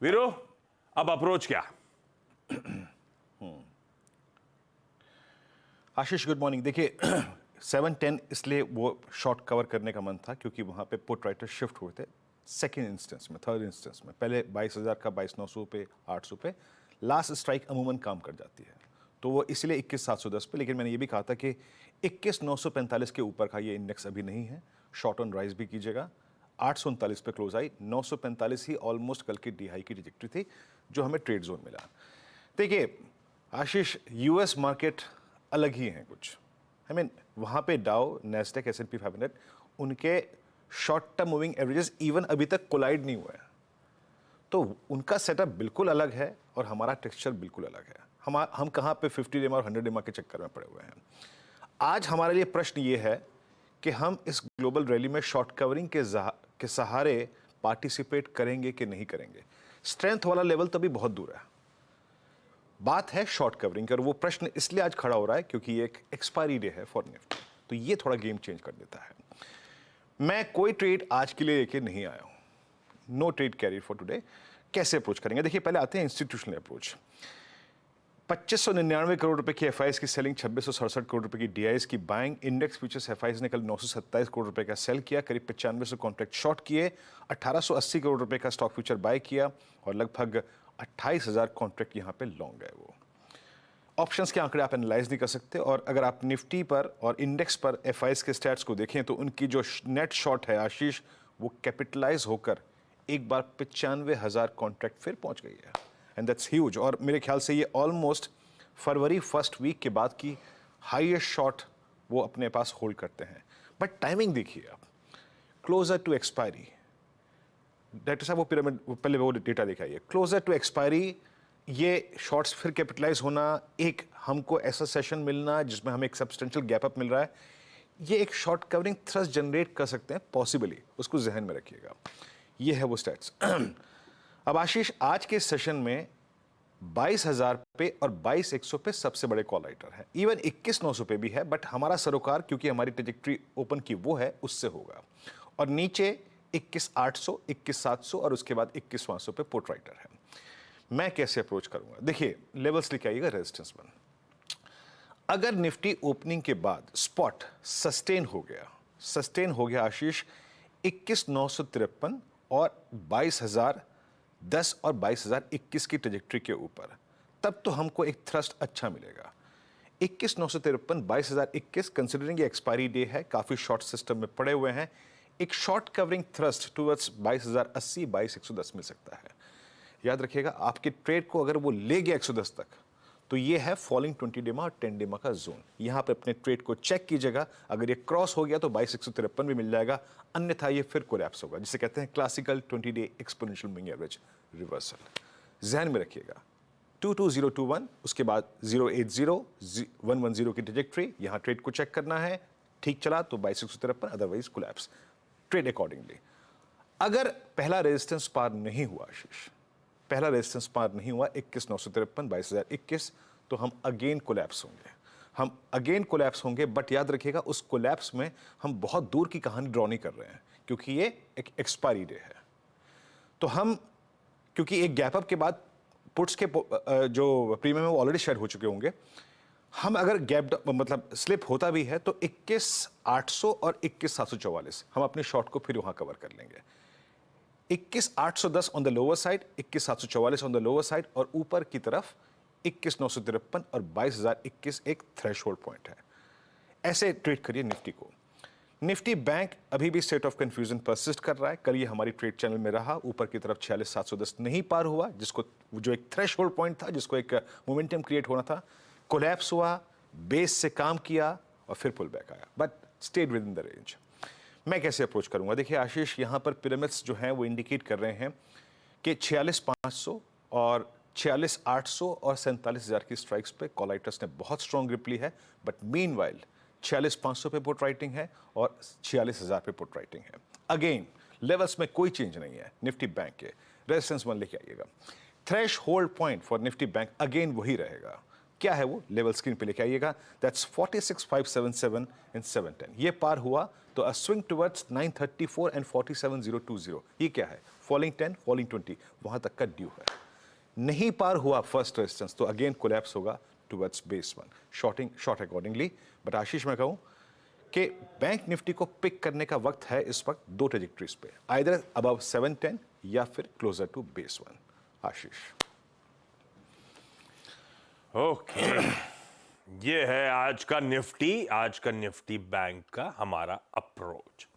वीरो, अब अप्रोच क्या? आशीष गुड मॉर्निंग। देखिए 7-10 इसलिए वो शॉर्ट कवर करने का मन था क्योंकि वहाँ पे पुट राइटर शिफ्ट हुए थे सेकेंड इंस्टेंस में, थर्ड इंस्टेंस में। पहले 22,000 का 22,900 पे, 800 पे लास्ट स्ट्राइक अमूमन काम कर जाती है, तो वो इसलिए 21,710 पे। लेकिन मैंने ये भी कहा था कि 21,945 के ऊपर का ये इंडेक्स अभी नहीं है, शॉर्ट ऑन राइज भी कीजिएगा। 839 पे क्लोज आई, 945 ही ऑलमोस्ट कल की डी हाई की ट्रैजेक्टरी थी जो हमें ट्रेड जोन मिला। देखिए आशीष, यूएस मार्केट अलग ही हैं कुछ। आई मीन वहाँ पे डाउ, नैस्डैक, S&P 500 उनके short term moving averages even अभी तक कोलाइड नहीं हुए हैं, तो उनका सेटअप बिल्कुल अलग है और हमारा टेक्सचर बिल्कुल अलग है। हम कहाँ पे 50 डेमा और 100 डेमा के चक्कर में पड़े हुए हैं। आज हमारे लिए प्रश्न ये है कि हम इस ग्लोबल रैली में शॉर्ट कवरिंग के सहारे पार्टिसिपेट करेंगे कि नहीं करेंगे। स्ट्रेंथ वाला लेवल तो अभी बहुत दूर है, बात है शॉर्ट कवरिंग का। और वो प्रश्न इसलिए आज खड़ा हो रहा है क्योंकि ये एक एक्सपायरी डे है फॉर निफ्टी, तो ये थोड़ा गेम चेंज कर देता है। मैं कोई ट्रेड आज के लिए लेके नहीं आया हूं, no trade carry for today. कैसे अप्रोच करेंगे? देखिए पहले आते हैं इंस्टीट्यूशनल अप्रोच। 2599 करोड़ रुपए की एफआईएस की सेलिंग, 2667 करोड़ रुपए की डीआईएस की बाइंग। इंडेक्स फ्यूचर्स एफआईएस ने कल 927 करोड़ रुपए का सेल किया, करीब 9500 कॉन्ट्रैक्ट शॉर्ट किए, 1880 करोड़ रुपए का स्टॉक फ्यूचर बाय किया और लगभग 28,000 कॉन्ट्रैक्ट यहां पे लॉन्ग गए। वो ऑप्शंस के आंकड़े आप एनालाइज नहीं कर सकते। और अगर आप निफ्टी पर और इंडेक्स पर एफआईएस के स्टैट्स को देखें तो उनकी जो नेट शॉर्ट है आशीष, वो कैपिटलाइज होकर एक बार 95,000 कॉन्ट्रैक्ट फिर पहुंच गई है, एंड दैट्स ह्यूज। और मेरे ख्याल से ये ऑलमोस्ट फरवरी फर्स्ट वीक के बाद की हाईएस्ट शॉर्ट वो अपने पास होल्ड करते हैं। बट टाइमिंग देखिए आप, क्लोजर टू एक्सपायरी, डायरेक्टर साहब वो पिरामिड पहले वो डेटा दिखाइए, क्लोजर टू एक्सपायरी, ये शॉर्ट्स फिर कैपिटलाइज होना, एक हमको ऐसा सेशन मिलना जिसमें हमें एक सब्सटेंशियल गैप अप मिल रहा है, ये एक शॉर्ट कवरिंग थ्रस्ट जनरेट कर सकते हैं पॉसिबली, उसको जहन में रखिएगा। ये है वो स्टैट्स। अब आशीष, आज के सेशन में 22,000 पे और 22,100 पे सबसे बड़े कॉल राइटर हैं, इवन 21,900 पे भी है, बट हमारा सरोकार क्योंकि हमारी ट्रेजेक्ट्री ओपन की वो है, उससे होगा। और नीचे 21,800, 21,700 और उसके बाद 21,500 पे पुट राइटर है। मैं कैसे अप्रोच करूंगा? देखिए लेवल्स लेके आइएगा, रेजिस्टेंस वन। अगर निफ्टी ओपनिंग के बाद स्पॉट सस्टेन हो गया आशीष 21,953 और 22,010 और 22,021 की ट्रेजेक्ट्री के ऊपर, तब तो हमको एक थ्रस्ट अच्छा मिलेगा। 21,953, 22,021, कंसिडरिंग ये एक्सपायरी डे है, काफी शॉर्ट सिस्टम में पड़े हुए हैं, एक शॉर्ट कवरिंग थ्रस्ट टुवर्ड्स 22,080, 22,110 मिल सकता है। याद रखिएगा, आपके ट्रेड को अगर वो ले गया 110 तक, तो ये है फॉलिंग 20 डेमा और 10 डेमा का जोन। यहां पे अपने ट्रेड को चेक कीजिएगा, अगर ये क्रॉस हो गया तो 22,153 भी मिल जाएगा, अन्यथा ये फिर कोलैप्स होगा, जिसे कहते हैं classical 20 day exponential moving average reversal. ध्यान में रखिएगा 22021, उसके बाद 080, 110 की ट्रेजेक्ट्री, यहां ट्रेड को चेक करना है, ठीक चला तो 22,153, अदरवाइज कोलैप्स, ट्रेड अकॉर्डिंगली। अगर पहला रेजिस्टेंस पार नहीं हुआ आशीष, पहला रेजिस्टेंस पार नहीं हुआ 21,953, 22,021, तो हम अगेन कोलैप्स होंगे। बट याद रखिएगा, उस कोलैप्स में हम बहुत दूर की कहानी ड्रॉ नहीं कर रहे हैं क्योंकि ये एक एक्सपायरी डे है। तो हम, क्योंकि एक गैप अप के बाद पुट्स के जो प्रीमियम है वो ऑलरेडी शेयर हो चुके होंगे, हम अगर गैप मतलब स्लिप होता भी है तो 21,800 और 21,744 हम अपने शॉर्ट को फिर वहां कवर कर लेंगे। 21,810 on the lower side, 21,744 on the lower side, और ऊपर की तरफ 21,953 और 22,021 एक थ्रेशोल्ड पॉइंट है। ऐसे ट्रेड करिए निफ्टी को। निफ्टी बैंक अभी भी स्टेट ऑफ कंफ्यूजन परसिस्ट कर रहा है। कल ये हमारी ट्रेड चैनल में रहा, ऊपर की तरफ 46,710 नहीं पार हुआ, जिसको जो एक थ्रेशोल्ड पॉइंट था, जिसको एक मोमेंटम क्रिएट होना था, कोलैप्स हुआ, बेस से काम किया और फिर पुल बैक आया, but stayed with in the range. मैं कैसे अप्रोच करूंगा? देखिए आशीष, यहां पर पिरामिड्स जो हैं वो इंडिकेट कर रहे हैं कि 46,500 और 46,800 और 47,000 की स्ट्राइक्स पे कॉल राइटर्स ने बहुत स्ट्रॉन्ग ग्रिप ली है। बट मीनवाइल 46,500 पे पुट राइटिंग है और 46,000 पे पुट राइटिंग है। अगेन लेवल्स में कोई चेंज नहीं है निफ्टी बैंक के। रेजिस्टेंस वन लेके आइएगा। Threshold point for Nifty bank again वही रहेगा। क्या है वो लेवल स्क्रीन पे लेके आइएगा। That's 46,577 and 710। ये पार हुआ तो अ स्विंग टुवर्ड्स 934 एंड 47,020। ये क्या है? फॉलिंग 10, फॉलिंग 20, वहां तक का ड्यू है। नहीं पार हुआ फर्स्ट रेजिस्टेंस तो अगेन कोलैप्स होगा towards base 1, short accordingly. But Ashish मैं कहूं कि बैंक निफ्टी को पिक करने का वक्त है इस वक्त दो ट्रेजेक्टरीज पे, आइदर अबव 710 या फिर closer to base 1। Ashish. Okay, ये है आज का निफ्टी बैंक का हमारा अप्रोच।